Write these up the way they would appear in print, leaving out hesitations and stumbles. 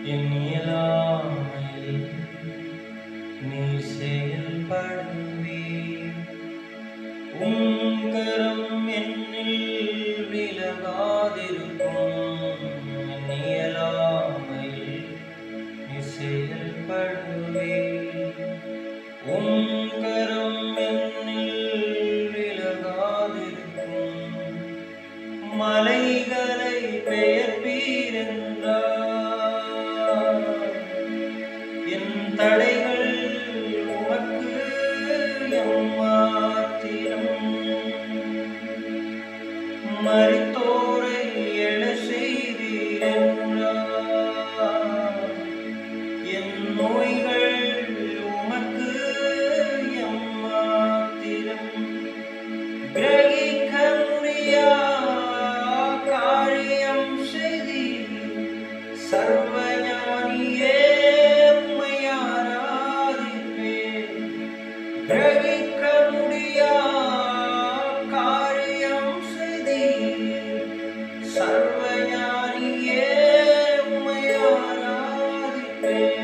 என் இயலாமையில் நீ செயல்படுவே உம் கரம் என்னில் விலகாதிருக்கும் என் இயலாமையில் நீ செயல்படுவே உம் கரம் என்னில் விலகாதிருக்கும் மலைகளை பெயர்ப்பீரென்றார் என் தடைகள் உமக்கு எம்மாத்திரம் மரித்தோரை எழ செய்தீரென்றார் என் நோய்கள் உமக்கு எம்மாத்திரம் கிரகிக்க முடியா காரியம் செய்தி சர்வஞானியே உம்மை ஆராதிப்பேன் கிரகிக்க முடியா காரியம் செய்தி சர்வஞானியே உம்மை ஆராதிப்பேன்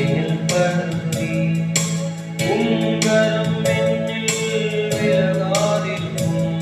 செயல்படுவே உங்கரம் என்னில் விலகாதிருக்கும்